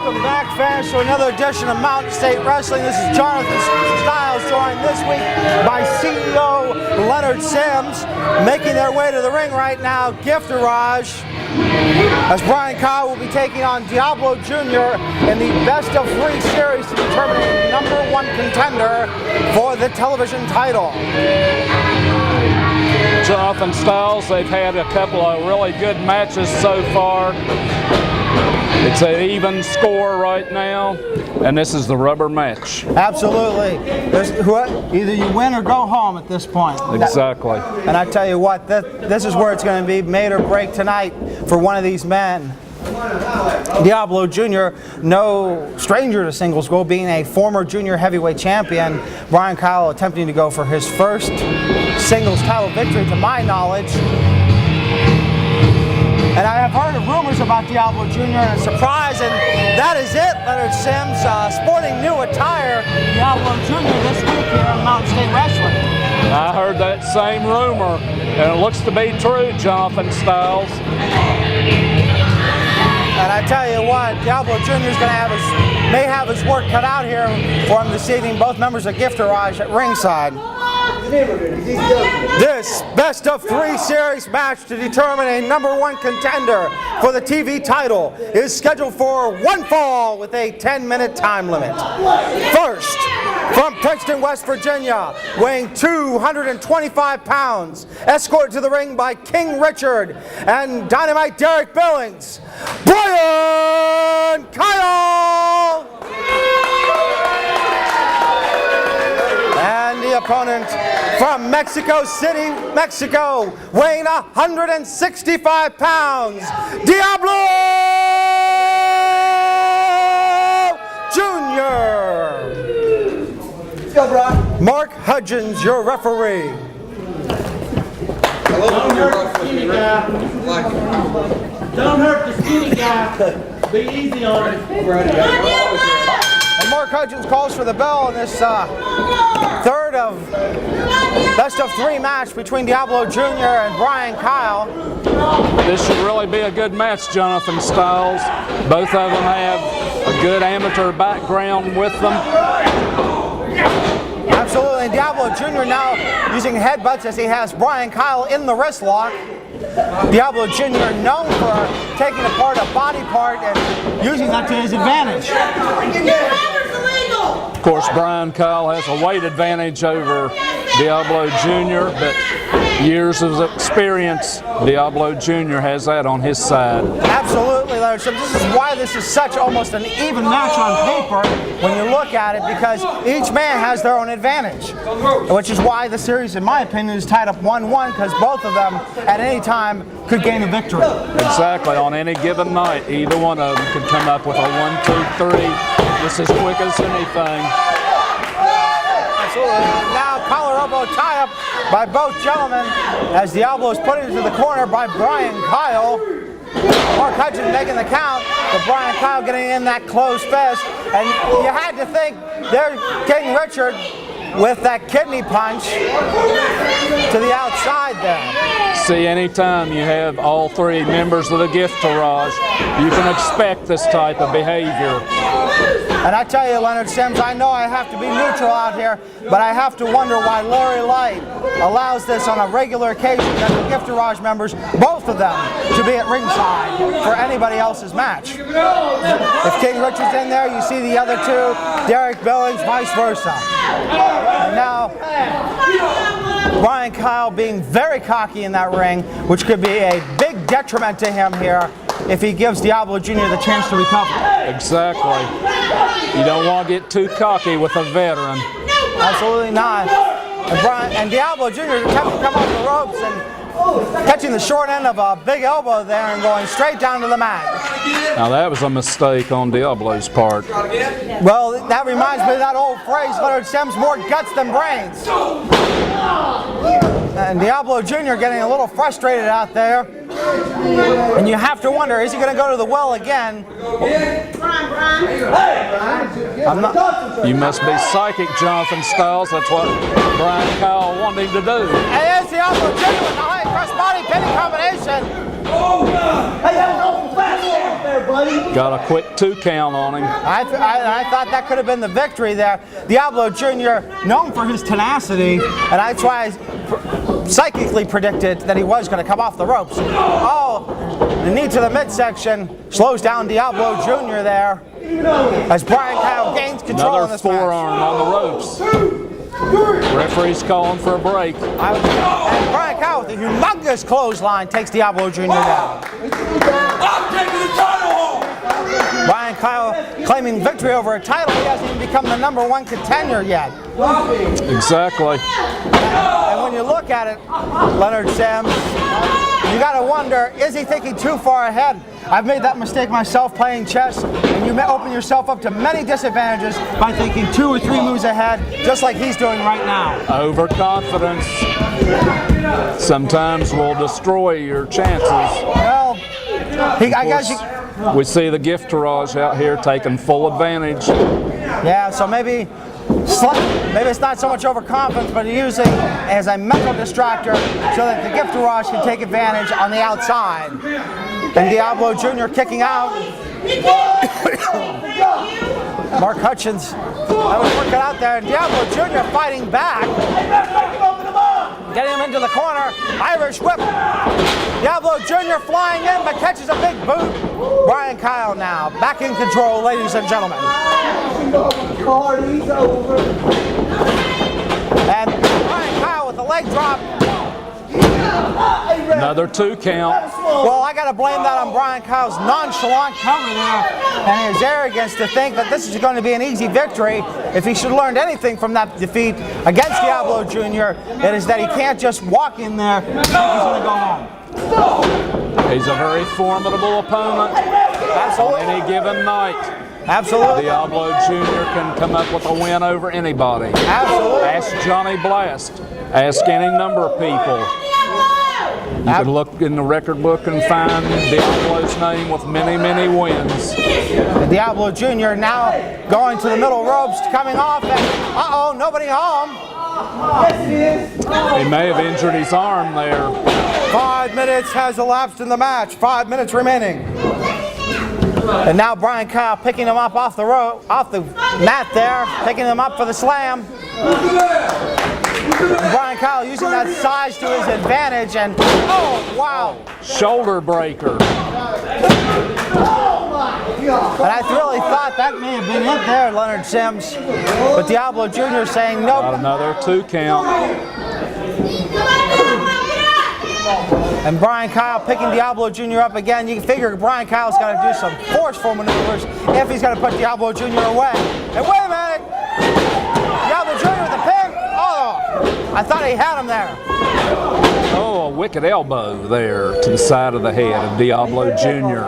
Welcome back, fans, to another edition of Mountain State Wrestling. This is Jonathan Styles, joined this week by CEO Leonard Sims. Making their way to the ring right now, Gifterage, as Brian Kyle will be taking on Diablo Jr. in the best of 3 series to determine a #1 contender for the television title. Jonathan Styles, they've had a couple of really good matches so far. It's an even score right now, and this is the rubber match. Absolutely. Either you win or go home at this point. Exactly. And I tell you what, this is where it's going to be made or break tonight for one of these men. Diablo Jr., no stranger to singles gold, being a former junior heavyweight champion. Brian Kyle attempting to go for his first singles title victory, to my knowledge. And I have heard of rumors about Diablo Jr. and a surprise, and that is it. Leonard Sims sporting new attire. Diablo Jr. this week here on Mountain State Wrestling. I heard that same rumor, and it looks to be true, Jonathan Styles. And I tell you what, Diablo Jr. is going to may have his work cut out here for him this evening. Both members of Gifterage at ringside. This best of 3 series match to determine a #1 contender for the TV title is scheduled for one fall with a 10-minute time limit. First, from Princeton, West Virginia, weighing 225 pounds, escorted to the ring by King Richard and Dynamite Derek Billings, Brian Kyle! And the opponent from Mexico City, Mexico, weighing 165 pounds, Diablo Jr. Mark Hudgens, your referee. Don't hurt the skinny guy. Don't hurt the skinny guy. Be easy on him. And Mark Hudgens calls for the bell in this third of best of 3 match between Diablo Jr. and Brian Kyle. This should really be a good match, Jonathan Styles. Both of them have a good amateur background with them. Absolutely, and Diablo Jr. now using headbutts as he has Brian Kyle in the wrist lock. Diablo Jr. known for taking apart a body part and using that to his advantage. Of course, Brian Kyle has a weight advantage over Diablo Jr., but years of experience, Diablo Jr. has that on his side. Absolutely, Leonard. So this is why this is such almost an even match on paper when you look at it, because each man has their own advantage, which is why the series, in my opinion, is tied up 1-1, because both of them at any time could gain a victory. Exactly. On any given night, either one of them could come up with a 1, 2, 3. Just as quick as anything. Absolutely. Now collar elbow tie up by both gentlemen as Diablo is put into the corner by Brian Kyle. Mark Hudgens making the count, but Brian Kyle getting in that close fist. And you had to think there's King Richard with that kidney punch to the outside there. See, anytime you have all 3 members of the Gifterage, you can expect this type of behavior. And I tell you, Leonard Sims, I know I have to be neutral out here, but I have to wonder why Larry Light allows this on a regular occasion that the Gifterage members, both of them, to be at ringside for anybody else's match. If King Richard's in there, you see the other 2, Derek Billings, vice versa. And now, Brian Kyle being very cocky in that ring, which could be a big detriment to him here if he gives Diablo Jr. the chance to recover. Exactly. You don't want to get too cocky with a veteran. Absolutely not. And Diablo Jr. attempting to come off the ropes and catching the short end of a big elbow there and going straight down to the mat. Now that was a mistake on Diablo's part. Well, that reminds me of that old phrase, Leonard Sims, more guts than brains. And Diablo Jr. getting a little frustrated out there. And you have to wonder, is he going to go to the well again? You must be psychic, Jonathan Styles. That's what Brian Kyle wanted him to do. And there's Diablo Jr. with the high press body pinning combination. Hey, that was awful fast. Got a quick 2 count on him. I thought that could have been the victory there. Diablo Jr., known for his tenacity, and that's why I psychically predicted that he was going to come off the ropes. Oh, the knee to the midsection slows down Diablo Jr. there as Brian Kyle gains control Another in this forearm match. on the ropes. Referee's calling for a break. And Brian Kyle with a humongous clothesline takes Diablo Jr. down. I'm taking the title home! Brian Kyle claiming victory over a title. He hasn't even become the #1 contender yet. Exactly. And when you look at it, Leonard Sims, you got to wonder, is he thinking too far ahead? I've made that mistake myself playing chess, and you may open yourself up to many disadvantages by thinking 2 or 3 moves ahead, just like he's doing right now. Overconfidence sometimes will destroy your chances. Well, I guess We see the Giftarage out here taking full advantage. yeah, so maybe it's not so much overconfidence, but using as a mental distractor so that the Giftarage can take advantage on the outside. And Diablo Jr. kicking out. Mark Hutchins, that was working out there. And Diablo Jr. fighting back. Getting him into the corner. Irish whip. Diablo Jr. flying in, but catches a big boot. Brian Kyle now back in control, ladies and gentlemen. Party's over. And Brian Kyle with the leg drop. Another 2 count. Well, I got to blame that on Brian Kyle's nonchalant cover there and his arrogance to think that this is going to be an easy victory. If he should have learned anything from that defeat against Diablo Jr., it is that he can't just walk in there and think he's going to go home. He's a very formidable opponent on any given night. Absolutely. Diablo Jr. can come up with a win over anybody. Absolutely. Ask Johnny Blast. Ask any number of people. You can look in the record book and find Diablo's name with many, many wins. Diablo Jr. now going to the middle ropes, coming off, and uh-oh, nobody home. He may have injured his arm there. 5 minutes has elapsed in the match. 5 minutes remaining. And now Brian Kyle picking him up off the mat there, picking him up for the slam. Brian Kyle using that size to his advantage, and oh wow! Shoulder breaker. And I really thought that may have been it there, Leonard Sims. But Diablo Jr. saying nope. Got another 2 count. And Brian Kyle picking Diablo Jr. up again. You can figure Brian Kyle's got to do some forceful maneuvers if he's going to put Diablo Jr. away. And wait a minute! Diablo Jr. with the pin. Oh, I thought he had him there. Oh, a wicked elbow there to the side of the head of Diablo Jr.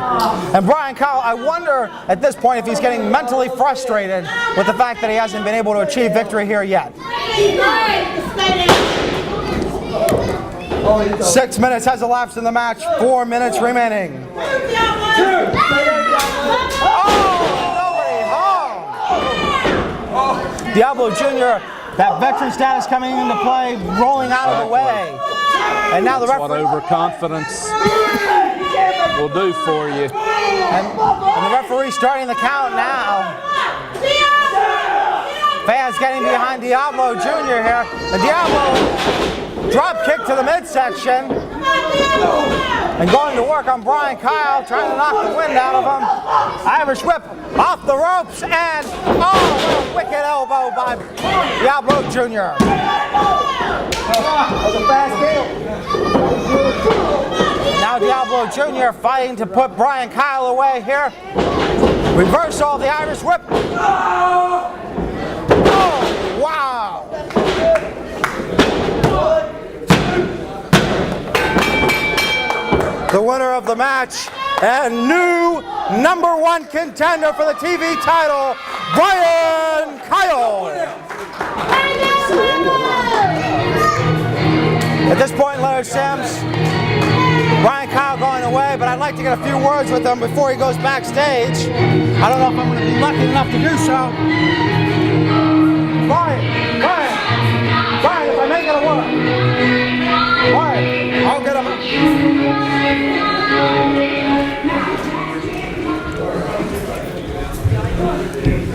And Brian Kyle, I wonder at this point if he's getting mentally frustrated with the fact that he hasn't been able to achieve victory here yet. 6 minutes has elapsed in the match. 4 minutes remaining. Oh, nobody home. Diablo Jr., that veteran status coming into play, rolling out of the way. And now the That's what referee. overconfidence will do for you. And the referee starting the count now. Fans getting behind Diablo Jr. here. The Diablo drop kick to the midsection. And going to work on Brian Kyle, trying to knock the wind out of him. Irish whip off the ropes, and oh, what a wicked elbow by Diablo Jr. Now Diablo Jr. fighting to put Brian Kyle away here. Reversal of the Irish whip. Oh, wow. The winner of the match and new #1 contender for the TV title, Brian Kyle. At this point, Leonard Sims, Brian Kyle going away, but I'd like to get a few words with him before he goes backstage. I don't know if I'm going to be lucky enough to do so. Brian, if I make it a work. Brian, I'll get him.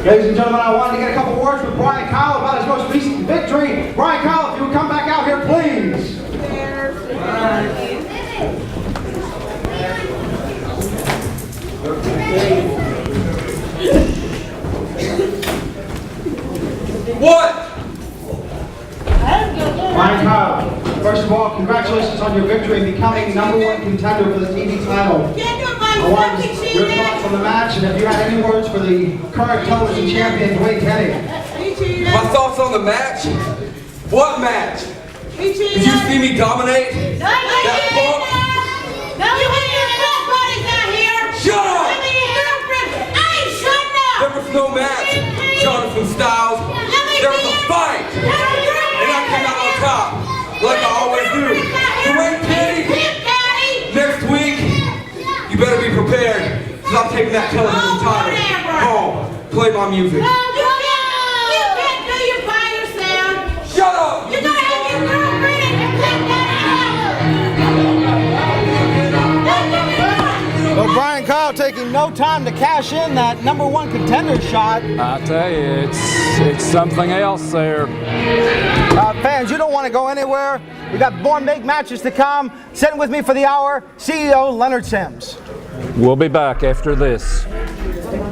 Ladies and gentlemen, I wanted to get a couple words with Brian Kyle about his most recent victory. Brian Kyle, if you would come back out here, please. What? Brian Kyle, first of all, congratulations on your victory in becoming #1 contender for the TV title. I want your thoughts on the match, and if you had any words for the current television champion, Dwayne Teddy. My thoughts on the match? What match? Did you see me dominate? That punk? Shut up! There was no match. Jonathan Styles. There was a fight. And I came out on top. Like I always do. Dwayne Teddy. Next week, you better be prepared. Because I'm taking that television title home. Play my music. Shut up! You're gonna have your girlfriend and cut that out! Well, Brian Kyle taking no time to cash in that #1 contender shot. I tell you, it's something else there. Fans, you don't want to go anywhere. We got more big matches to come. Sitting with me for the hour, CEO Leonard Sims. We'll be back after this.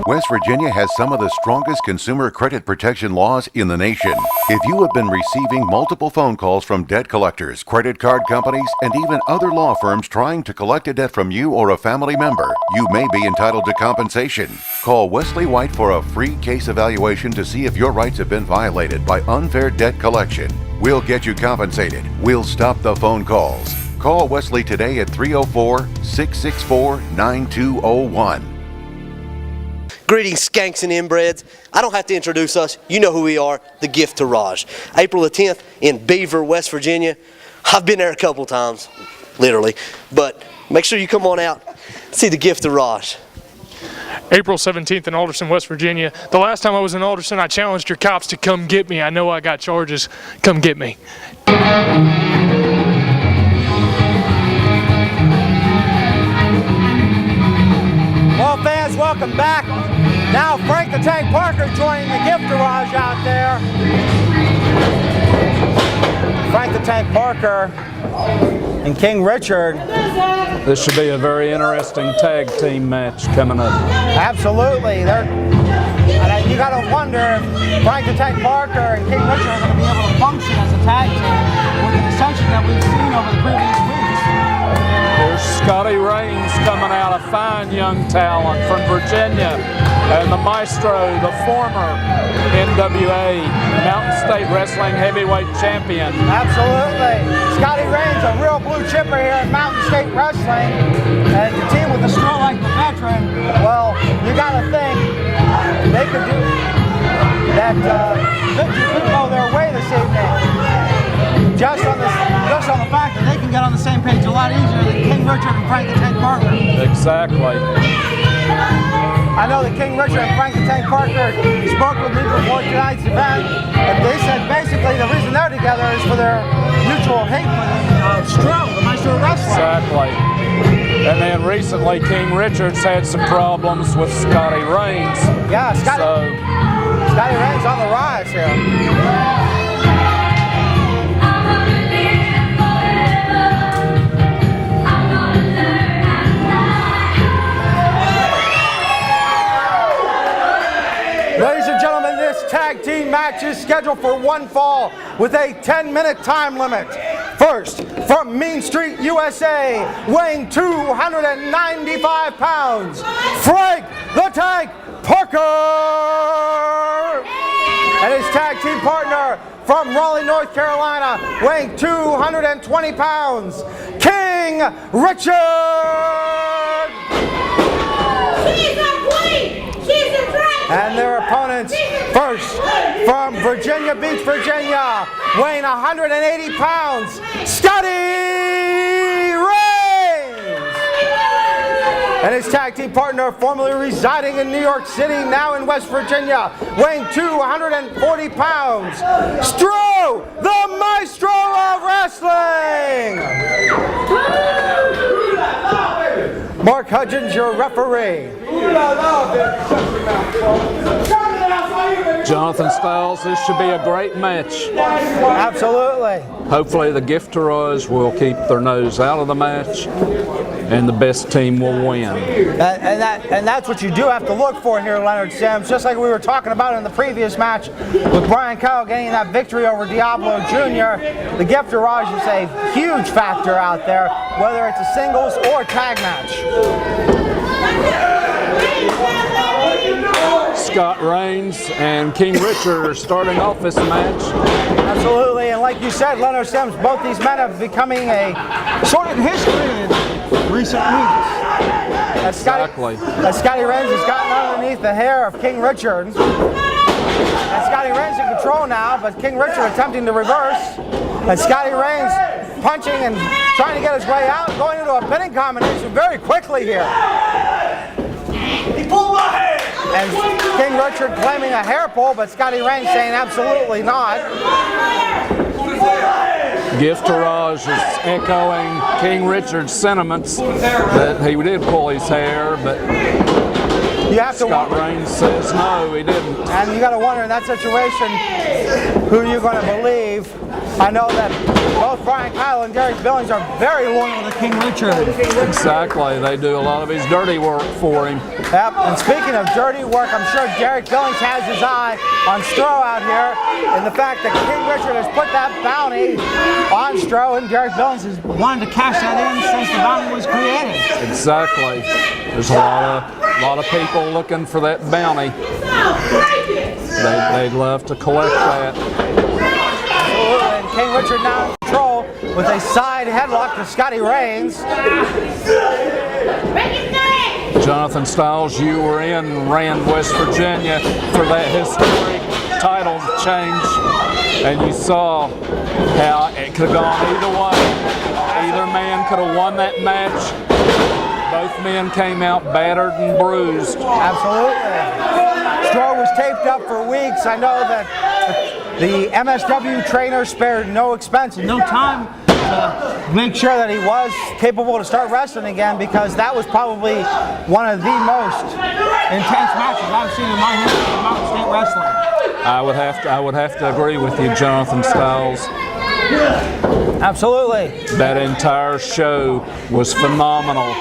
West Virginia has some of the strongest consumer credit protection laws in the nation. If you have been receiving multiple phone calls from debt collectors, credit card companies, and even other law firms trying to collect a debt from you or a family member, you may be entitled to compensation. Call Wesley White for a free case evaluation to see if your rights have been violated by unfair debt collection. We'll get you compensated. We'll stop the phone calls. Call Wesley today at 304-664-9201. Greetings, skanks and inbreds. I don't have to introduce us. You know who we are, the Gift Garage. April the 10th in Beaver, West Virginia. I've been there a couple times, literally. But make sure you come on out, see the Gift Garage. April 17th in Alderson, West Virginia. The last time I was in Alderson, I challenged your cops to come get me. I know I got charges. Come get me. Well, fans, welcome back. Now Frank the Tank Parker joining the Gift Garage out there. Frank the Tank Parker and King Richard. This should be a very interesting tag team match coming up. Absolutely. You got to wonder if Frank the Tank Parker and King Richard are going to be able to function as a tag team with the dissension that we've seen over the previous weeks. There's Scotty Raines coming out, a fine young talent from Virginia, and the maestro, the former NWA Mountain State Wrestling Heavyweight Champion. Absolutely. Scotty Raines, a real blue chipper here at Mountain State Wrestling, and the team with a straw like the veteran. Well, you got to think they could do that. Victory could go their way this evening. Just on the fact that they can get on the same page a lot easier than King Richard and Frank the Tank Parker. Exactly. I know that King Richard and Frank the Tank Parker spoke with me before tonight's event, and they said basically the reason they're together is for their mutual hate for the Stroh, the Maestro Wrestler. Exactly. And then recently King Richard's had some problems with Scotty Raines. Yeah, Scotty Raines on the rise here. Ladies and gentlemen, this tag team match is scheduled for one fall with a 10-minute time limit. First, from Mean Street, USA, weighing 295 pounds, Frank the Tank Parker! And his tag team partner from Raleigh, North Carolina, weighing 220 pounds, King Richard! She's a queen! She's a dragon! And their opponents, first from Virginia Beach, Virginia, weighing 180 pounds, Scotty Raines! And his tag team partner, formerly residing in New York City, now in West Virginia, weighing 240 pounds, Stroh, the Maestro of Wrestling! Mark Hudgens, your referee. Jonathan Styles, this should be a great match. Absolutely. Hopefully the Gifterage will keep their nose out of the match and the best team will win. And that's what you do have to look for here, Leonard Sims. Just like we were talking about in the previous match with Brian Kyle getting that victory over Diablo Jr., the Gifterage is a huge factor out there, whether it's a singles or tag match. Scott Reigns and King Richard are starting off this match. Absolutely, and like you said, Leonard Sims, both these men are becoming a sort of history in recent weeks. Exactly. As Scotty Reigns has gotten underneath the hair of King Richard. And Scotty Reigns in control now, but King Richard attempting to reverse. And Scotty Reigns punching and trying to get his way out, going into a pinning combination very quickly here. He pulled my hair! And King Richard claiming a hair pull, but Scotty Reigns saying absolutely not. Gifterage is echoing King Richard's sentiments that he did pull his hair, but You have to Scott Reigns says no, he didn't. And you got to wonder in that situation who you're going to believe. I know that both Brian Kyle and Derek Billings are very loyal to King Richard. Exactly, they do a lot of his dirty work for him. Yep, and speaking of dirty work, I'm sure Derek Billings has his eye on Stroh out here, and the fact that King Richard has put that bounty on Stroh, and Derek Billings has wanted to cash that in since the bounty was created. Exactly. There's a lot of people looking for that bounty. They'd love to collect that. Absolutely, and King Richard now in control with a side headlock to Scotty Reigns. Jonathan Styles, you were in Rand, West Virginia for that historic title change, and you saw how it could have gone either way. Either man could have won that match. Both men came out battered and bruised. Absolutely. Stroh was taped up for weeks. I know that the MSW trainer spared no expense and no time to make sure that he was capable to start wrestling again, because that was probably one of the most intense matches I've seen in my history of Mountain State Wrestling. I would have to agree with you, Jonathan Styles. Absolutely. That entire show was phenomenal.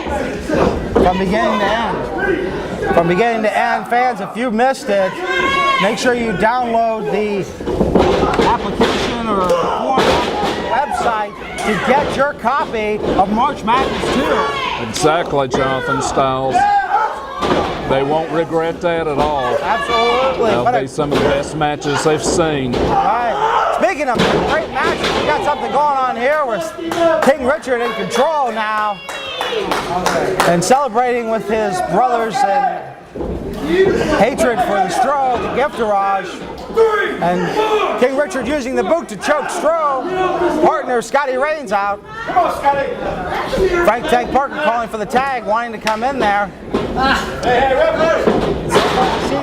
From beginning to end. From beginning to end, fans, if you missed it, make sure you download the application or form website to get your copy of March Madness 2. Exactly, Jonathan Styles. They won't regret that at all. Absolutely. That'll be some of the best matches they've seen. Right. Speaking of great matches, we got something going on here with King Richard in control now and celebrating with his brothers and hatred for the Stroh, the Gifterage. And King Richard using the boot to choke Stroh. Partner Scotty Reigns out. Come on, Scotty! Frank Tank Parker calling for the tag, wanting to come in there. Hey, referee!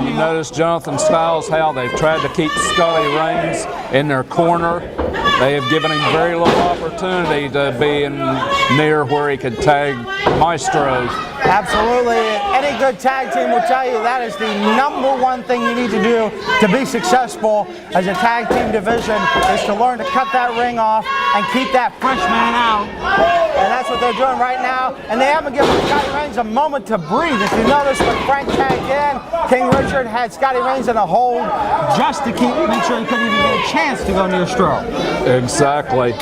You notice Jonathan Styles, how they've tried to keep Scotty Reigns in their corner. They have given him very little opportunity to be near where he could tag Maestro. Absolutely. Any good tag team will tell you that is the #1 thing you need to do to be successful as a tag team division, is to learn to cut that ring off and keep that French man out. And that's what they're doing right now. And they haven't given Scotty Reigns a moment to breathe. If you notice, when Frank tagged in, King Richard had Scotty Reigns in a hold just to make sure he couldn't even get a chance to go near Stroh. Exactly.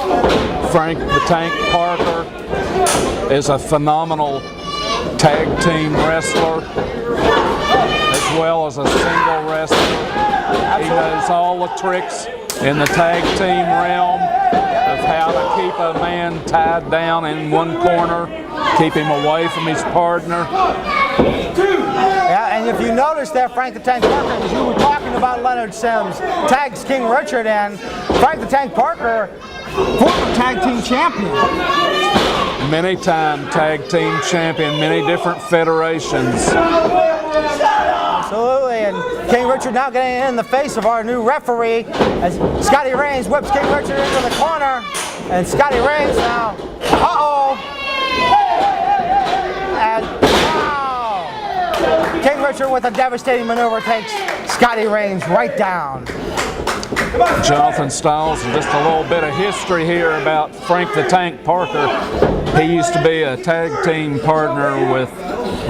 Frank the Tank Parker is a phenomenal tag team wrestler as well as a single wrestler. He knows all the tricks in the tag team realm of how to keep a man tied down in one corner, keep him away from his partner. Yeah, and if you notice there, Frank the Tank Parker, as you were talking about Leonard Sims, tags King Richard in. Frank the Tank Parker, former tag team champion. Many-time tag team champion, many different federations. Absolutely, and King Richard now getting in the face of our new referee as Scotty Reigns whips King Richard into the corner, and Scotty Reigns now, and wow! King Richard with a devastating maneuver takes Scotty Raines right down. Jonathan Styles, just a little bit of history here about Frank the Tank Parker. He used to be a tag team partner with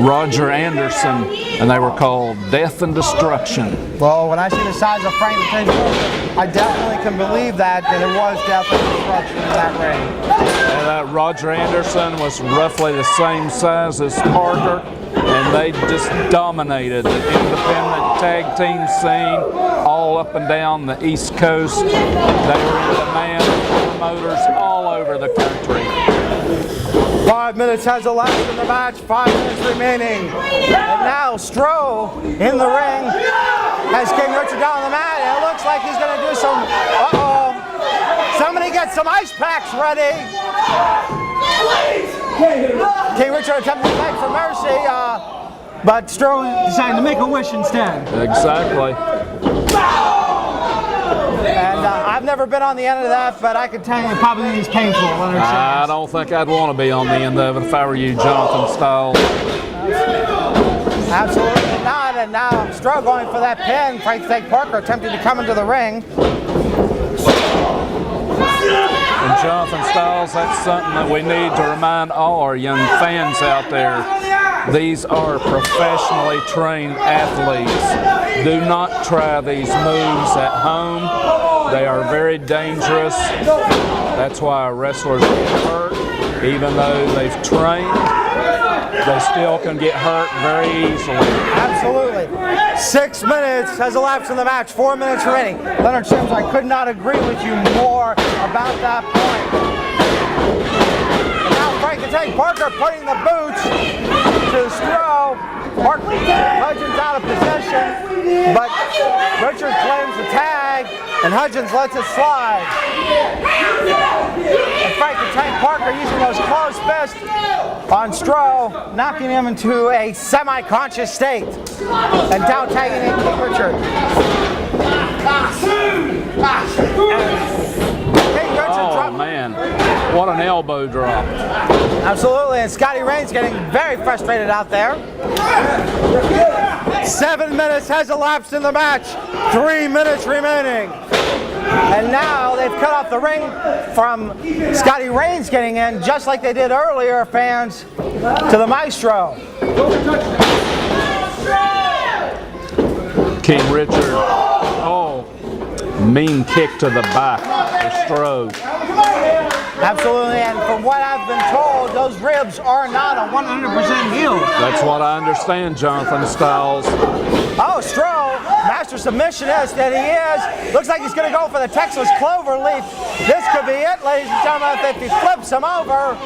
Roger Anderson, and they were called Death and Destruction. Well, when I see the size of Frank the Tank Parker, I definitely can believe that it was Death and Destruction in that ring. And Roger Anderson was roughly the same size as Parker, and they just dominated the independent tag team scene all up and down the East Coast. They were in demand, promoters all over the country. 5 minutes has elapsed in the match, 5 minutes remaining. And now Stroh in the ring has King Richard down on the mat, and it looks like he's going to do some, somebody get some ice packs ready. King Richard attempted to beg for mercy, but Stroh decided to make a wish instead. Exactly. And I've never been on the end of that, but I can tell you it probably is painful. I don't think I'd want to be on the end of it if I were you, Jonathan Styles. Absolutely not. And now Stroh going for that pin. Frank the Tank Parker attempted to come into the ring. And Jonathan Styles, that's something that we need to remind all our young fans out there. These are professionally trained athletes. Do not try these moves at home. They are very dangerous. That's why wrestlers get hurt. Even though they've trained, they still can get hurt very easily. Absolutely. 6 minutes has elapsed in the match, 4 minutes remaining. Leonard Sims, I could not agree with you more about that point. Now Frank the Tank Parker putting the boots to Stroh. Hudgens out of possession, but Richard claims the tag, and Hudgens lets it slide. And Frank the Tank Parker using those closed fists on Stroh, knocking him into a semi-conscious state, and down tagging in King Richard. Oh man, what an elbow drop. Absolutely, and Scotty Raines getting very frustrated out there. 7 minutes has elapsed in the match, 3 minutes remaining. And now they've cut off the ring from Scotty Raines getting in, just like they did earlier, fans, to the Maestro. King Richard, oh, mean kick to the back for Stroh. Absolutely, and from what I've been told, those ribs are not a 100% healed. That's what I understand, Jonathan Styles. Oh, Stroh, master submissionist that he is. Looks like he's going to go for the Texas Cloverleaf. This could be it, ladies and gentlemen, if he flips him over.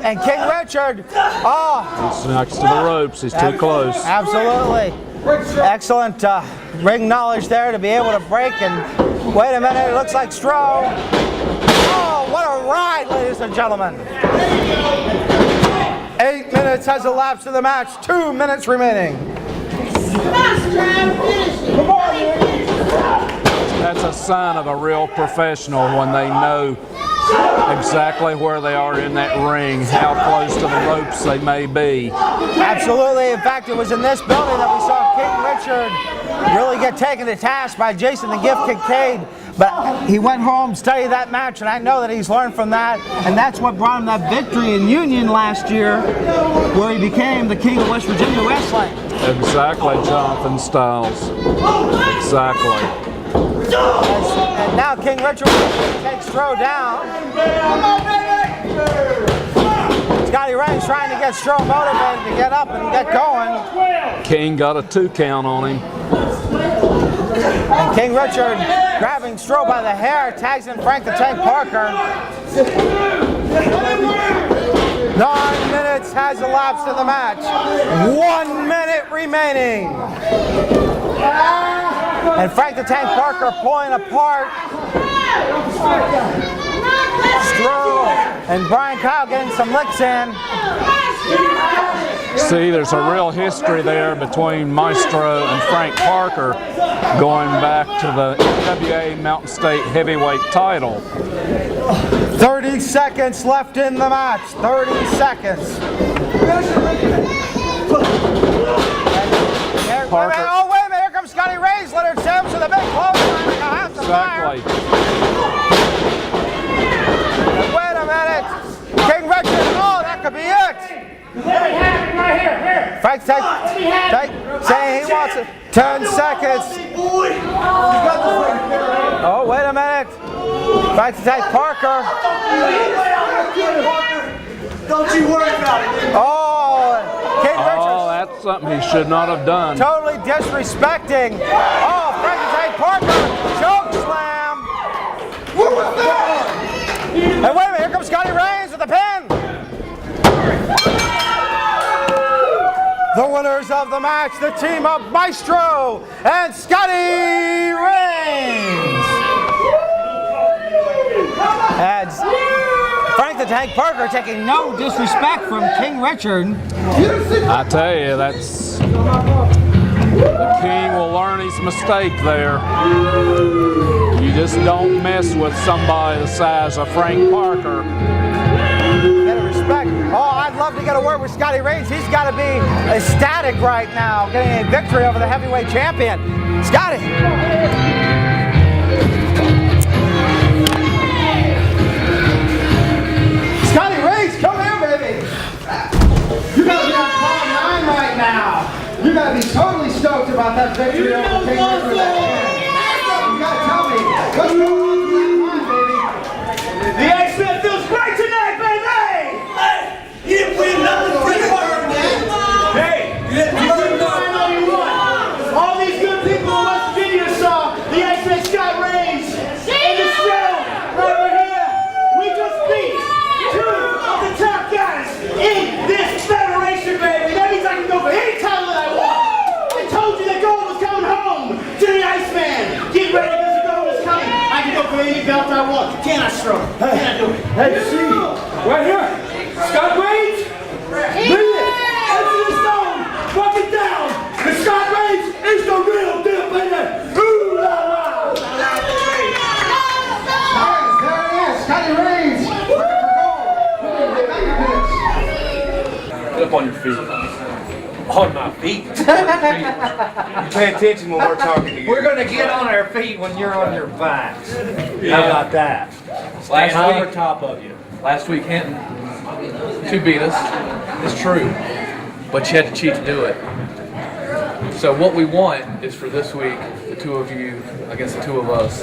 And King Richard, He's next to the ropes, he's too close. Absolutely. Excellent ring knowledge there to be able to break. And wait a minute, it looks like Stroh. Oh, what a ride, ladies and gentlemen. 8 minutes has elapsed in the match, 2 minutes remaining. That's a sign of a real professional when they know exactly where they are in that ring, how close to the ropes they may be. Absolutely. In fact, it was in this building that we saw King Richard really get taken to task by Jason the Gift Kincaid. But he went home, studied that match, and I know that he's learned from that. And that's what brought him that victory in Union last year, where he became the king of West Virginia wrestling. Exactly, Jonathan Styles. Exactly. And now King Richard takes Stroh down. Scotty Raines trying to get Stroh motivated to get up and get going. King got a 2 count on him. And King Richard grabbing Stroh by the hair, tags in Frank the Tank Parker. 9 minutes has elapsed in the match. 1 minute remaining. And Frank the Tank Parker pulling apart Stroh and Brian Kyle getting some licks in. See, there's a real history there between Maestro and Frank Parker going back to the NWA Mountain State Heavyweight title. 30 seconds left in the match. 30 seconds. Parker. Oh, wait a minute. Here comes Scotty Ray's Leonard Sims with a big clothesline. Like a house of fire. Exactly. Wait a minute. King Richard. Oh, that could be it. Let me have it right here. Frank, saying he wants it. 10 seconds. Oh, wait a minute. Frank to take Parker. Don't you worry about it. Oh, King Richard. Oh, that's something he should not have done. Totally disrespecting. Oh, Frank to take Parker. Choke slam. And wait a minute. Here comes Scotty Reigns with the pin. The winners of the match, the team of Maestro and Scotty Reigns. And Frank the Tank Parker taking no disrespect from King Richard. I tell you, that's the King will learn his mistake there. You just don't mess with somebody the size of Frank Parker. Get a respect. Oh, I'd love to get a word with Scotty Reigns. He's got to be ecstatic right now, getting a victory over the heavyweight champion. Scotty. Scotty Reigns, come here, baby. You got to be on cloud 9 right now. You got to be totally stoked about that victory over King Richard. You got to tell me what's going on through that mind, baby. The X-Men feels great tonight, baby! Hey, you didn't win nothing for your partner, man. Hey, you didn't win nothing. All these good people in West Virginia saw the X-Men Scott Reigns in the show right over here. We just beat 2 of the top guys in this federation, baby. That means I can go for any title that I want. I told you the gold was coming home to the Iceman. Get ready because the gold is coming. I can go for any belt I want. Can I, Strong? Can I do it? Hey, see, right here, Scott Reigns, bring it, into the zone, fuck it down. And Scott Reigns is the real deal, baby. Ooh la la. There it is, Scotty Reigns. Get up on your feet. On my feet. Pay attention when we're talking to you. We're gonna get on our feet when you're on your backs. How about that? Last Over week, top of you. last week, Hinton, 2 beat us. It's true, but you had to cheat to do it. So what we want is for this week, the 2 of you against the 2 of us.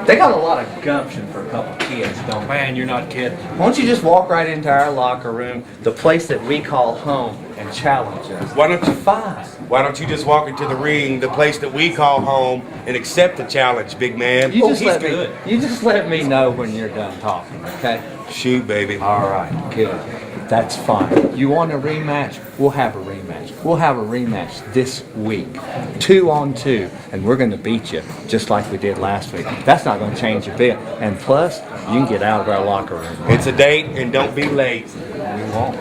They got a lot of gumption for a couple kids, don't man, you're not kidding. Why don't you just walk right into our locker room, the place that we call home, and challenge us? Why don't you Fine. Why don't you just walk into the ring, the place that we call home, and accept the challenge, big man? You just let me know when you're done talking, okay? Shoot, baby. All right, good. That's fine. You want a rematch? We'll have a rematch. We'll have a rematch this week. 2 on 2, and we're going to beat you just like we did last week. That's not going to change a bit. And plus, you can get out of our locker room. It's a date, and don't be late. We won't.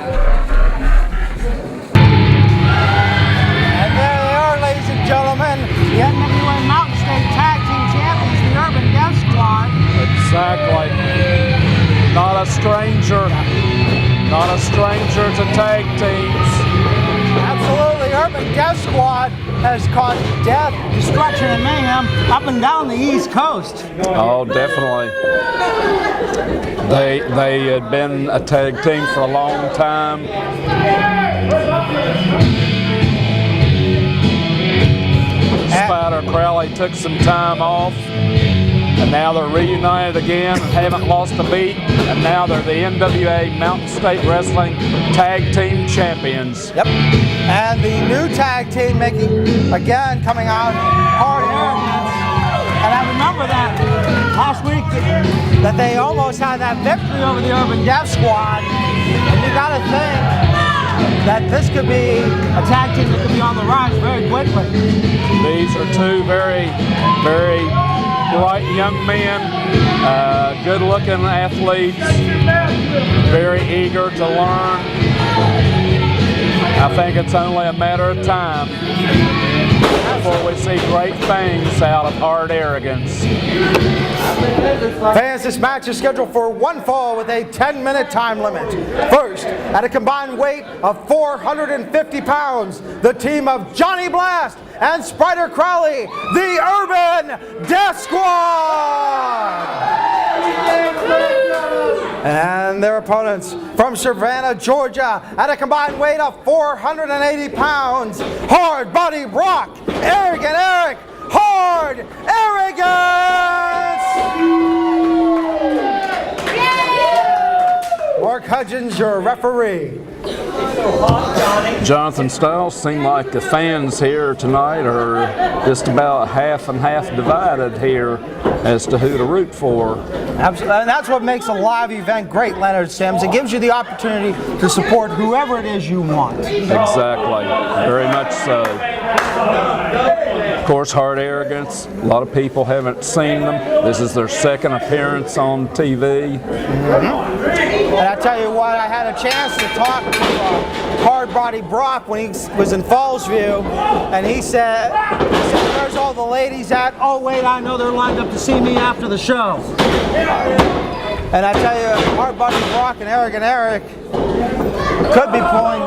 And there they are, ladies and gentlemen. The NWA Mountain State Tag Team Champions, the Urban Death Squad. Exactly. Not a stranger. Not a stranger to tag teams. Absolutely, Urban Death Squad has caused death, destruction, and mayhem up and down the East Coast. Oh, definitely. They had been a tag team for a long time. Spider Crowley took some time off, and now they're reunited again and haven't lost a beat, and now they're the NWA Mountain State Wrestling Tag Team Champions. Yep. And the new tag team coming out hard arrogance. And I remember that last week that they almost had that victory over the Urban Death Squad. And you gotta think that this could be a tag team that could be on the rise very quickly. These are 2 very, very bright young men, good-looking athletes, very eager to learn. I think it's only a matter of time. before we see great things out of Hard Arrogance. Fans, this match is scheduled for one fall with a 10-minute time limit. First, at a combined weight of 450 pounds, the team of Johnny Blast and Spider Crowley, the Urban Death Squad! And their opponents from Savannah, Georgia, at a combined weight of 480 pounds, Hard Body Brock, Arrogant Eric, Hard Arrogance! Mark Hudgens, your referee. Jonathan Stiles, seem like the fans here tonight are just about half and half divided here as to who to root for. Absolutely, and that's what makes a live event great, Leonard Sims. It gives you the opportunity to support whoever it is you want. Exactly, very much so. Of course, Hard Arrogance, a lot of people haven't seen them. This is their second appearance on TV. And I tell you what, I had a chance to talk to Hard Body Brock when he was in Fallsview, and he said, where's all the ladies at? Oh wait, I know they're lined up to see me after the show. And I tell you, Hard Body Brock and Arrogant Eric could be pulling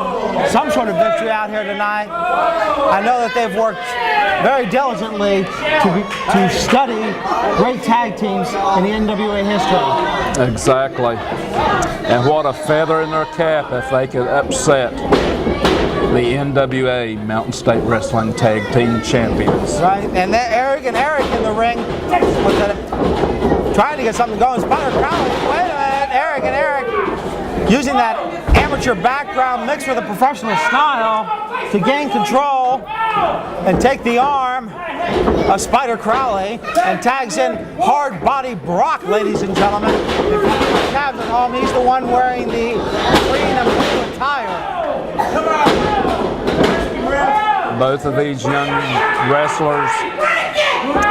some sort of victory out here tonight. I know that they've worked very diligently to study great tag teams in the NWA history. Exactly. And what a feather in their cap if they could upset the NWA Mountain State Wrestling Tag Team Champions. Right, and then Arrogant Eric in the ring trying to get something going. Spider Crowley, wait a minute, Arrogant Eric using that amateur background mixed with a professional style to gain control and take the arm of Spider Crowley and tags in Hard Body Brock, ladies and gentlemen. If you have at home, he's the one wearing the green and blue attire. Both of these young wrestlers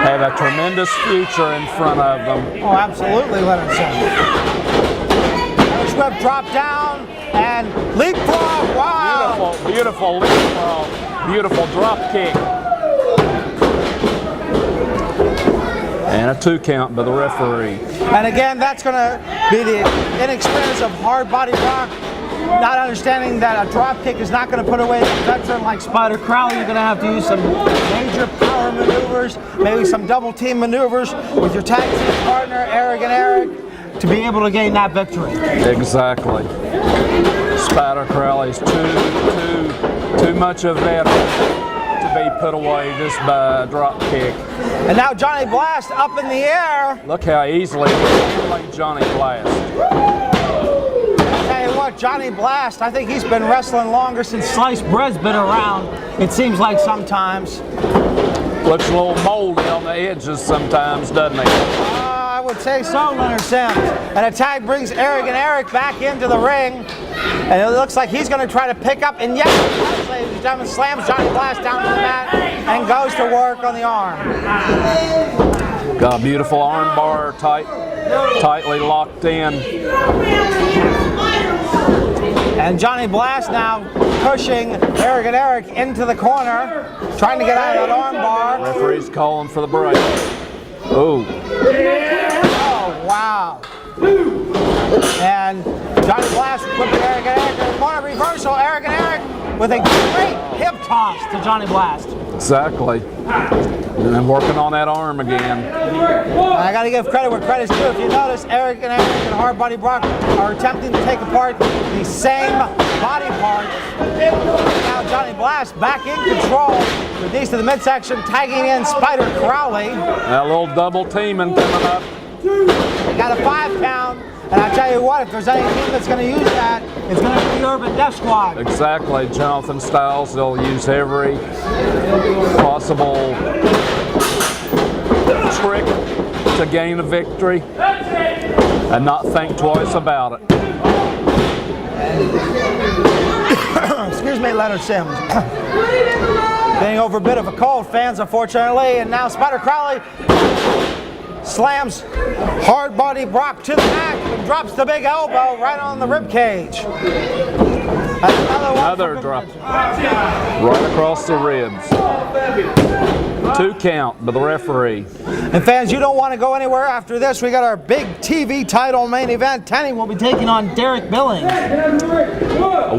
have a tremendous future in front of them. Oh, absolutely, Leonard Sims. Web drop down and leapfrog. Wow! Beautiful, beautiful leapfrog. Beautiful drop kick. And a 2 count by the referee. And again, that's going to be the inexperience of Hard Body Rock, not understanding that a drop kick is not going to put away a veteran like Spider Crowley. You're going to have to use some major power maneuvers, maybe some double team maneuvers with your tag team partner, Arrogant Eric, to be able to gain that victory. Exactly. Spider Crowley's too much of a veteran to be put away just by a drop kick. And now Johnny Blast up in the air. Look how easily he's like Johnny Blast. Tell you what, Johnny Blast, I think he's been wrestling longer since sliced bread's been around. It seems like sometimes. Looks a little moldy on the edges sometimes, doesn't he? I would say so, Leonard Sims. And a tag brings Arrogant Eric back into the ring. And it looks like he's going to try to pick up, and yes, ladies and gentlemen, slams Johnny Blast down to the mat and goes to work on the arm. Got a beautiful arm bar tightly locked in. And Johnny Blast now pushing Arrogant Eric into the corner, trying to get out of that arm bar. Referee's calling for the break. Oh. Oh, wow. And Johnny Blast whipping Arrogant Eric in the corner, reversal. Arrogant Eric with a great hip toss to Johnny Blast. Exactly. And then working on that arm again. I got to give credit where credit's due. If you notice, Arrogant Eric and Hard Body Brock are attempting to take apart the same body parts. Now Johnny Blast back in control with these to the midsection, tagging in Spider Crowley. That little double teaming coming up. They got a 5 count. And I tell you what, if there's any team that's going to use that, it's going to be the Urban Death Squad. Exactly, Jonathan Stiles. They'll use every possible trick to gain a victory and not think twice about it. Excuse me, Leonard Sims. Getting over a bit of a cold, fans, unfortunately. And now Spider Crowley slams Hard Body Brock to the back and drops the big elbow right on the rib cage. Another drop right across the ribs. 2 count by the referee. And fans, you don't want to go anywhere after this. We got our big TV title main event. Tenny will be taking on Derek Billings.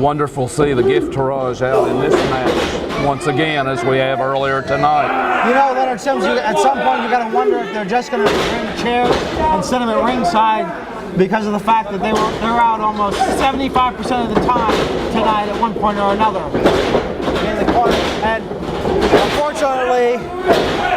Wonderful to see the gift Taraj out in this match once again, as we have earlier tonight. You know, Leonard Sims, at some point you got to wonder if they're just going to bring chairs and set them at ringside, because of the fact that they're out almost 75% of the time tonight at one point or another in the corner. And unfortunately,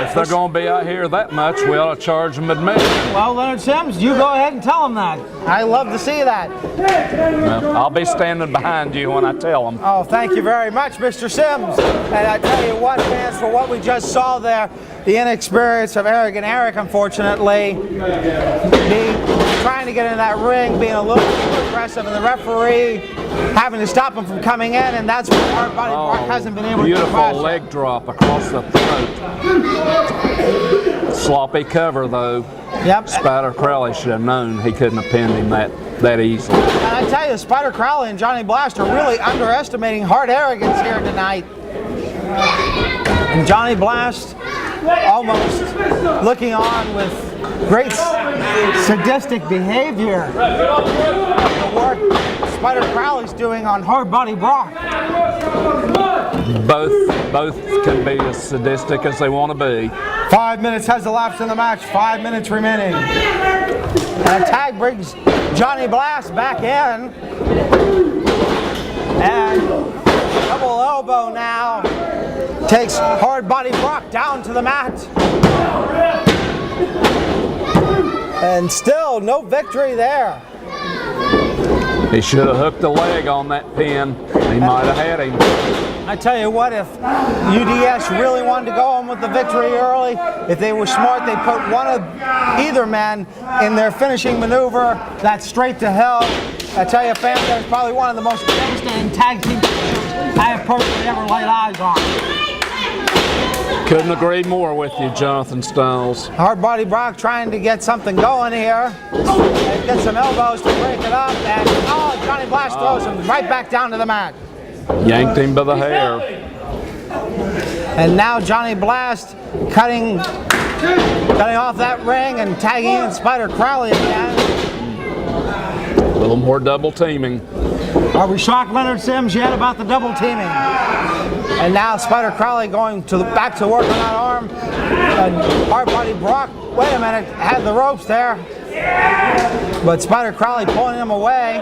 if they're going to be out here that much, we ought to charge them admission. Well, Leonard Sims, you go ahead and tell them that. I love to see that. Well, I'll be standing behind you when I tell them. Oh, thank you very much, Mr. Sims. And I tell you what, fans, for what we just saw there, the inexperience of Arrogant Eric, unfortunately, trying to get in that ring, being a little too aggressive, and the referee having to stop him from coming in, and that's what Hard Body Brock hasn't been able to do. Beautiful leg drop across the throat. Sloppy cover, though. Yep. Spider Crowley should have known he couldn't have pinned him that easily. And I tell you, Spider Crowley and Johnny Blast are really underestimating Hard Arrogance here tonight. And Johnny Blast almost looking on with great sadistic behavior. The work Spider Crowley's doing on Hard Body Brock. Both can be as sadistic as they want to be. 5 minutes has elapsed in the match. 5 minutes remaining. And a tag brings Johnny Blast back in. And double elbow now takes Hard Body Brock down to the mat. And still no victory there. He should have hooked a leg on that pin. He might have had him. I tell you what, if UDS really wanted to go on with the victory early, if they were smart, they'd put one of either man in their finishing maneuver, that's straight to hell. I tell you, fans, that is probably one of the most devastating tag team I have personally ever laid eyes on. Couldn't agree more with you, Jonathan Styles. Hard Body Brock trying to get something going here. And get some elbows to break it up. And Johnny Blast throws him right back down to the mat. Yanked him by the hair. And now Johnny Blast cutting off that ring and tagging in Spider Crowley again. A little more double teaming. Are we shocked, Leonard Sims, yet about the double teaming? And now Spider Crowley going back to work on that arm. And Hard Body Brock, wait a minute, had the ropes there. But Spider Crowley pulling him away.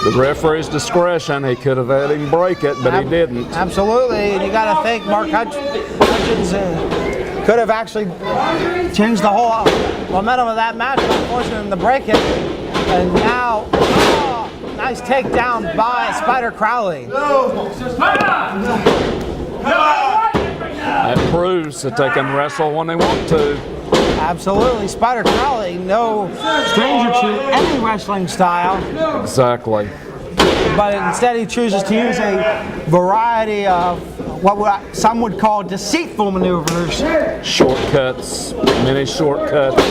The referee's discretion, he could have had him break it, but he didn't. Absolutely, and you got to think Mark Hutchins could have actually changed the whole momentum of that match, but forcing him to break it. And now, nice takedown by Spider Crowley. That proves that they can wrestle when they want to. Absolutely. Spider Crowley, no stranger to any wrestling style. Exactly. But instead he chooses to use a variety of what some would call deceitful maneuvers. Shortcuts, many shortcuts.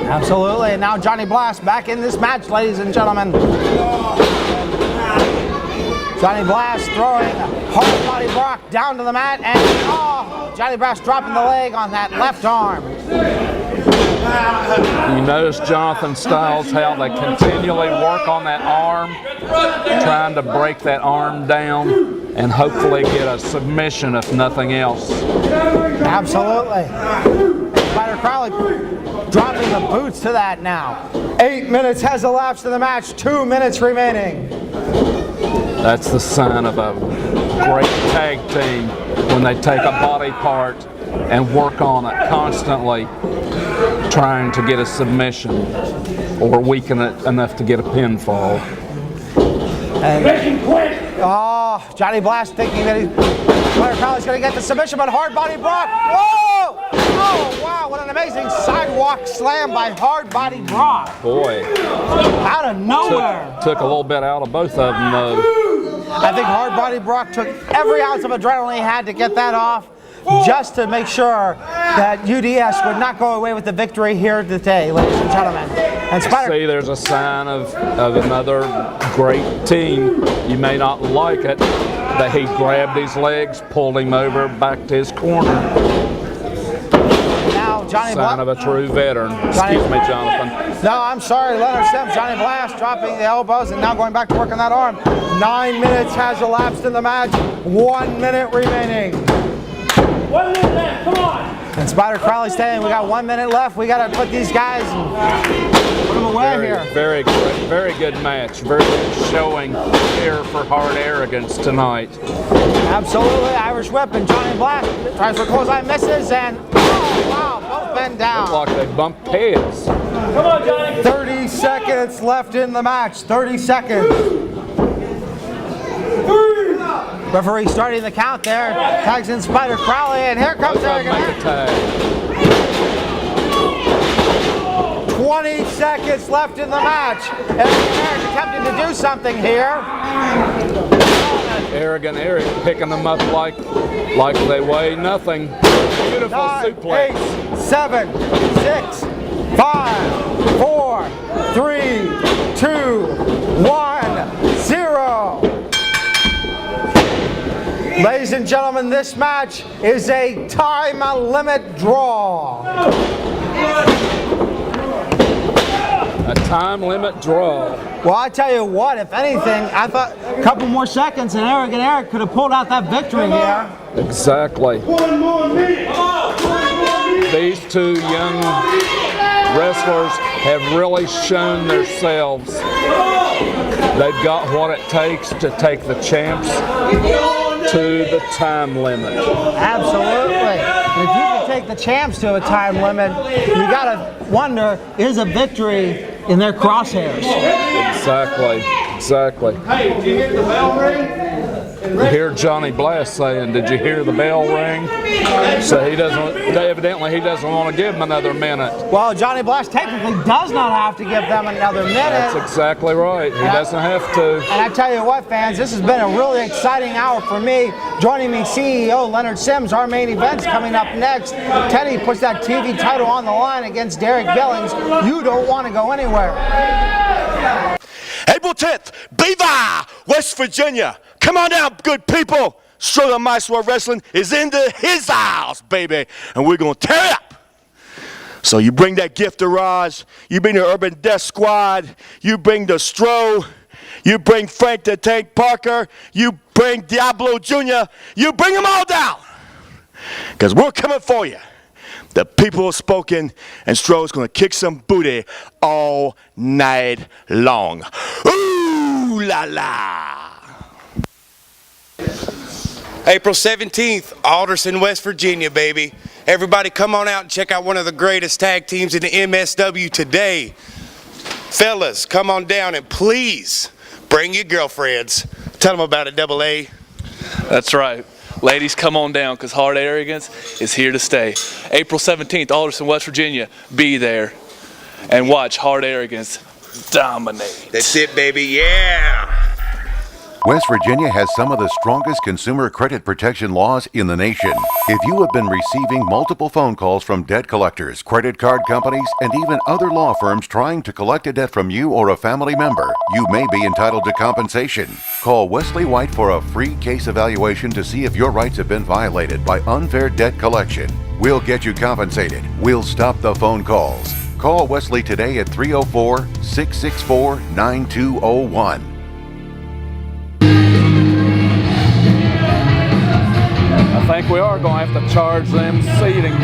Absolutely. And now Johnny Blast back in this match, ladies and gentlemen. Johnny Blast throwing Hard Body Brock down to the mat, and Johnny Blast dropping the leg on that left arm. You notice Jonathan Styles how they continually work on that arm, trying to break that arm down and hopefully get a submission if nothing else. Absolutely. Spider Crowley dropping the boots to that now. 8 minutes has elapsed in the match, 2 minutes remaining. That's the sign of a great tag team when they take a body part and work on it constantly, trying to get a submission or weaken it enough to get a pinfall. And, Johnny Blast thinking that Spider Crowley's going to get the submission, but Hard Body Brock. Whoa! Oh, wow, what an amazing sidewalk slam by Hard Body Brock. Boy. Out of nowhere. Took a little bit out of both of them, though. I think Hard Body Brock took every ounce of adrenaline he had to get that off. just to make sure that UDS would not go away with the victory here today, ladies and gentlemen. And See, there's a sign of another great team. You may not like it, but he grabbed his legs, pulled him over, back to his corner. Now, Johnny Sign of a true veteran. Excuse me, Jonathan. No, I'm sorry, Leonard Sims. Johnny Blast dropping the elbows and now going back to work on that arm. 9 minutes has elapsed in the match. 1 minute remaining. 1 minute left, come on. And Spider Crowley saying we got 1 minute left. We got to put these guys and put them away here. Very good match. Very good showing here for Hard Arrogance tonight. Absolutely. Irish Whip and Johnny Blast tries for clothesline, misses, and oh, wow, both men down. Look like they bumped heads. Come on, Johnny. 30 seconds left in the match. 30 seconds. Referee starting the count there. Tags in Spider Crowley, and here comes Eric. 20 seconds left in the match. Eric attempting to do something here. Arrogant Eric picking them up like they weigh nothing. Beautiful 9, suplex. 8, 7, 6, 5, 4, 3, 2, 1, 0. Ladies and gentlemen, this match is a time limit draw. A time limit draw. Well, I tell you what, if anything, I thought a couple more seconds and Eric could have pulled out that victory here. Exactly. 1 more minute. These two young wrestlers have really shown themselves. They've got what it takes to take the champs to the time limit. Absolutely. And if you can take the champs to a time limit, you gotta wonder, is a victory in their crosshairs? Exactly. Hey, did you hear the bell ring? You hear Johnny Blast saying, "Did you hear the bell ring?" So evidently he doesn't want to give them another minute. Well, Johnny Blast technically does not have to give them another minute. That's exactly right. He doesn't have to. And I tell you what, fans, this has been a really exciting hour for me. Joining me, CEO Leonard Sims. Our main event's coming up next. Teddy puts that TV title on the line against Derek Billings. You don't want to go anywhere. April 10th, Beaver, West Virginia. Come on down, good people. Struggle Maestro Wrestling is into his house, baby. And we're going to tear it up. So you bring that gift to Raj. You bring the Urban Death Squad. You bring the Stro. You bring Frank the Tank Parker. You bring Diablo Jr. You bring them all down. Because we're coming for you. The people have spoken, and Stroh's going to kick some booty all night long. Ooh la la! April 17th, Alderson, West Virginia, baby. Everybody come on out and check out one of the greatest tag teams in the MSW today. Fellas, come on down and please bring your girlfriends. Tell them about it, Double A. That's right. Ladies, come on down because Hard Arrogance is here to stay. April 17th, Alderson, West Virginia. Be there and watch Hard Arrogance dominate. That's it, baby. Yeah! West Virginia has some of the strongest consumer credit protection laws in the nation. If you have been receiving multiple phone calls from debt collectors, credit card companies, and even other law firms trying to collect a debt from you or a family member, you may be entitled to compensation. Call Wesley White for a free case evaluation to see if your rights have been violated by unfair debt collection. We'll get you compensated. We'll stop the phone calls. Call Wesley today at 304-664-9201. I think we are going to have to charge them seating.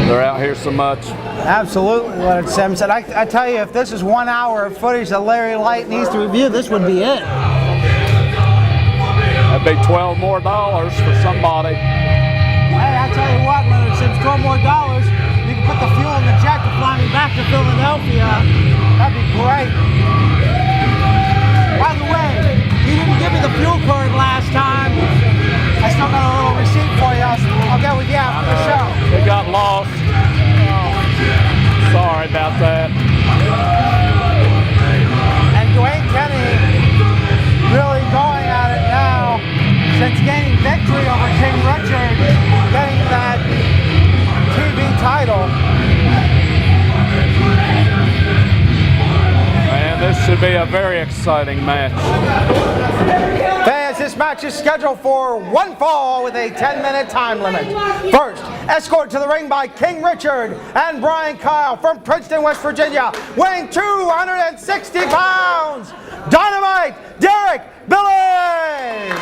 They're out here so much. Absolutely, Leonard Sims. And I tell you, if this is 1 hour of footage that Larry Light needs to review, this would be it. That'd be $12 more for somebody. Hey, I tell you what, Leonard Sims, $12 more. You can put the fuel in the jet to fly me back to Philadelphia. That'd be great. By the way, you didn't give me the fuel card last time. I still got a little receipt for you. I'll get with you after the show. It got lost. Sorry about that. And Dwayne Kenny really going at it now since gaining victory over King Richard. be a very exciting match. Fans, this match is scheduled for one fall with a 10-minute time limit. First, escorted to the ring by King Richard and Brian Kyle from Princeton, West Virginia, weighing 260 pounds, Dynamite Derek Billings!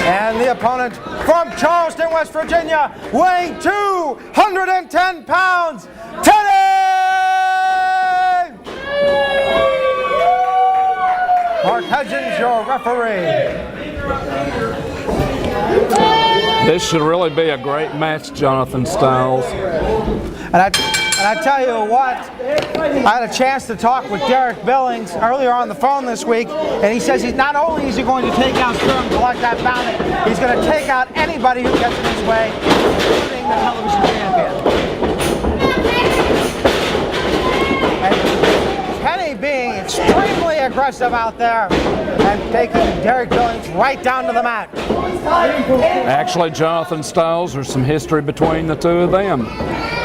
And the opponent from Charleston, West Virginia, weighing 210 pounds, Teddy! Mark Hudgens, your referee. This should really be a great match, Jonathan Styles. And I tell you what, I had a chance to talk with Derek Billings earlier on the phone this week, and he says he's not only is he going to take out Sturm to collect that bounty, he's going to take out anybody who gets in his way, including the television champion. And Kenny being extremely aggressive out there and taking Derek Billings right down to the mat. Actually, Jonathan Styles, there's some history between the two of them.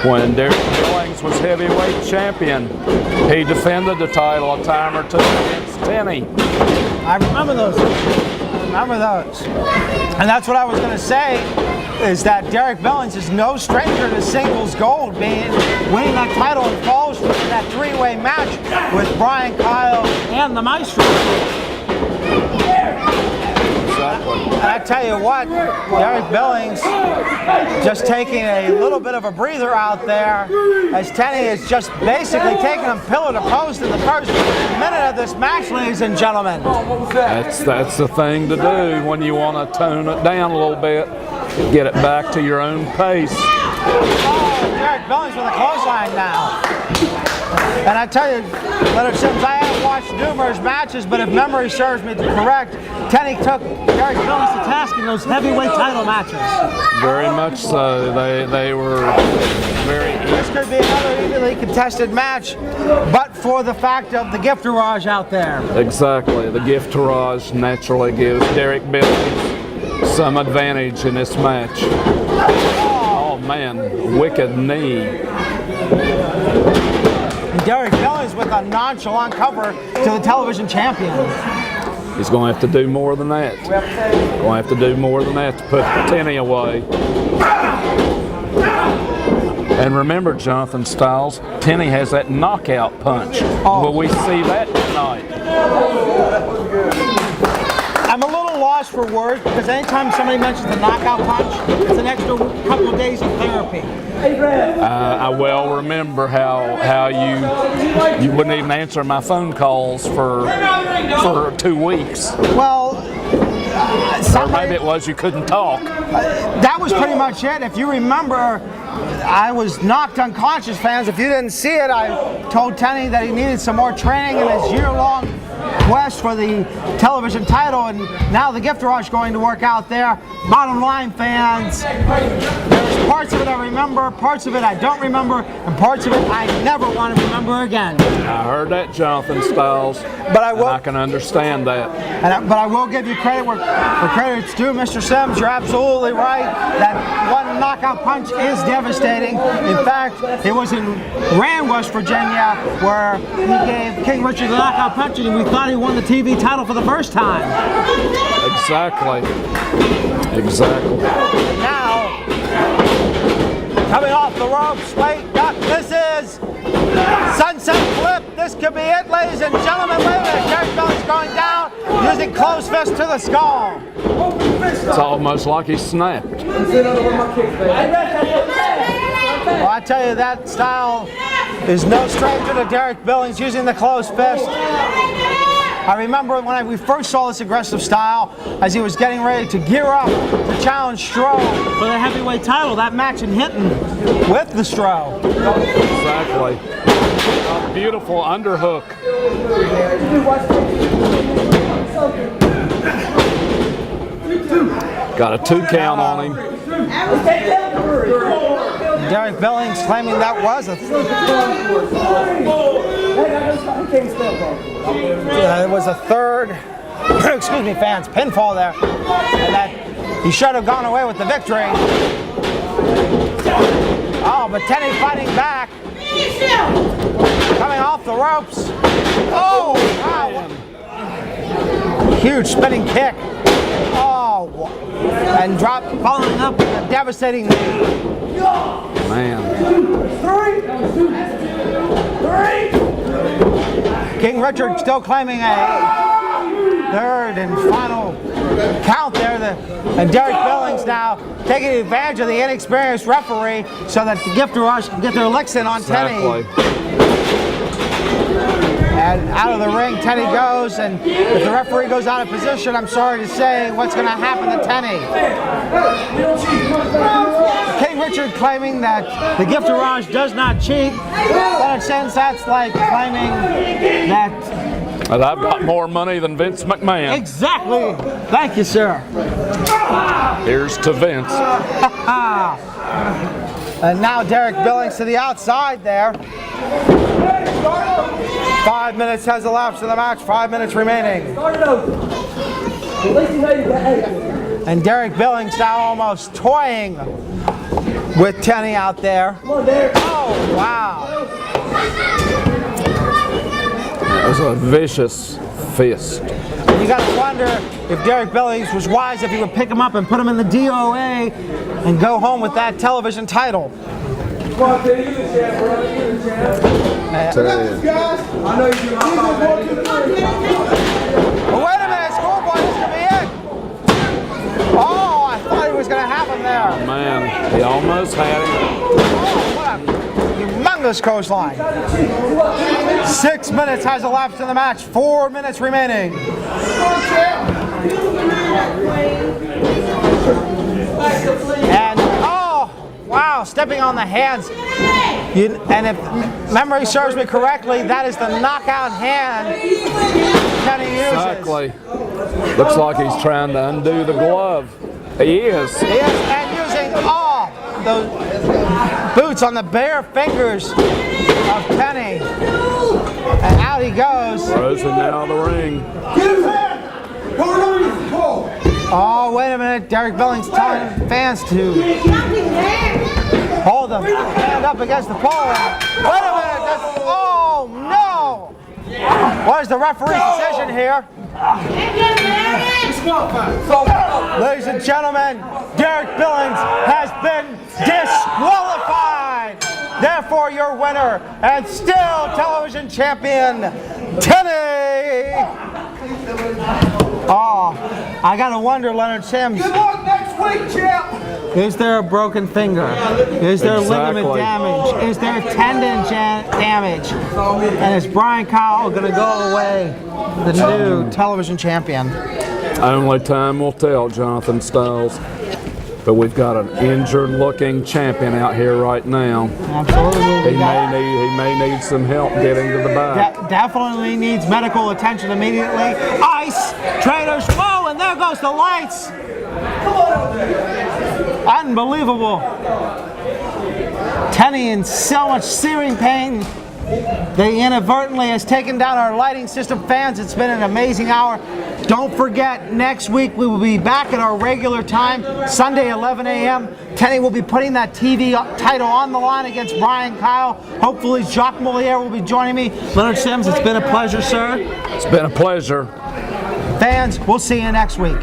When Derek Billings was heavyweight champion, he defended the title a time or two against Tenny. I remember those. And that's what I was going to say, is that Derek Billings is no stranger to singles gold, winning that title and falls from that three-way match with Brian Kyle and the Maestro. And I tell you what, Derek Billings just taking a little bit of a breather out there, as Tenny is just basically taking him pillar to post in the first minute of this match, ladies and gentlemen. That's the thing to do when you want to tone it down a little bit, get it back to your own pace. Oh, Derek Billings with a clothesline now. And I tell you, Leonard Sims, I have watched numerous matches, but if memory serves me correct, Tenny took Derek Billings to task in those heavyweight title matches. Very much so. They were very... This could be another evenly contested match, but for the fact of the gifterage out there. Exactly. The gifterage naturally gives Derek Billings some advantage in this match. Oh man, wicked knee. Derek Billings with a nonchalant cover to the television champion. He's going to have to do more than that. Going to have to do more than that to put Tenny away. And remember, Jonathan Styles, Tenny has that knockout punch. Will we see that tonight? I'm a little lost for words because anytime somebody mentions the knockout punch, it's an extra couple of days of therapy. I well remember how you wouldn't even answer my phone calls for 2 weeks. Well, or maybe it was you couldn't talk. That was pretty much it. If you remember, I was knocked unconscious, fans. If you didn't see it, I told Tenny that he needed some more training in his year-long quest for the television title, and now the gifterage going to work out there. Bottom line, fans, there's parts of it I remember, parts of it I don't remember, and parts of it I never want to remember again. I heard that, Jonathan Styles, but I can understand that. But I will give you credit where credit's due, Mr. Sims. You're absolutely right. That one knockout punch is devastating. In fact, it was in Rand, West Virginia, where he gave King Richard the knockout punch, and we thought he won the TV title for the first time. Exactly. Exactly. Now, coming off the ropes, wait, duck, this is Sunset Flip. This could be it, ladies and gentlemen. Wait a minute, Derek Billings going down, using closed fist to the skull. It's almost like he snapped. Well, I tell you, that style is no stranger to Derek Billings using the closed fist. I remember when we first saw this aggressive style as he was getting ready to gear up to challenge Stroh for the heavyweight title, that match in Hinton with the Stroh. Exactly. A beautiful underhook. Got a 2 count on him. Derek Billings claiming that was a it was a third, excuse me, fans, pinfall there, and that he should have gone away with the victory. Oh, but Tenny fighting back. coming off the ropes. Oh, wow. Huge spinning kick. Oh, and following up with a devastating knee. Man. King Richard still claiming a third and final count there. And Derek Billings now taking advantage of the inexperienced referee so that the Gift Rush can get their licks in on Tenny. And out of the ring, Tenny goes, and if the referee goes out of position, I'm sorry to say, what's going to happen to Tenny? King Richard claiming that the Gift Rush does not cheat, but in a sense that's like claiming that... But I've got more money than Vince McMahon. Exactly. Thank you, sir. Here's to Vince. And now Derek Billings to the outside there. 5 minutes has elapsed in the match, 5 minutes remaining. And Derek Billings now almost toying with Tenny out there. Oh, wow. That was a vicious fist. And you got to wonder if Derek Billings was wise if he would pick him up and put him in the DOA and go home with that television title. Come on, Tenny, you're the champ, bro. You're the champ. I know you do. Oh, wait a minute, Schoolboy, this could be it. Oh, I thought it was going to happen there. Man, he almost had it. Oh, what a humongous coastline. 6 minutes has elapsed in the match, 4 minutes remaining. And, oh, wow, stepping on the hands. And if memory serves me correctly, that is the knockout hand Tenny uses. Exactly. Looks like he's trying to undo the glove. He is. He is, and using all those boots on the bare fingers of Tenny. And out he goes. Throws him out of the ring. Oh, wait a minute. Derek Billings telling fans to hold the hand up against the pole. Wait a minute. Oh, no. What is the referee's decision here? Ladies and gentlemen, Derek Billings has been disqualified. Therefore, your winner and still television champion, Tenny. Oh, I gotta wonder, Leonard Sims. Good luck next week, champ. Is there a broken finger? Is there ligament damage? Is there tendon damage? And is Brian Kyle going to go away the new television champion? Only time will tell, Jonathan Styles. But we've got an injured-looking champion out here right now. Absolutely. He may need some help getting to the back. Definitely needs medical attention immediately. Ice Traders. Whoa, and there goes the lights. Unbelievable. Tenny in so much searing pain. They inadvertently has taken down our lighting system. Fans, it's been an amazing hour. Don't forget, next week we will be back at our regular time, Sunday 11 a.m. Tenny will be putting that TV title on the line against Brian Kyle. Hopefully Jacques Moliere will be joining me. Leonard Sims, it's been a pleasure, sir. It's been a pleasure. Fans, we'll see you next week.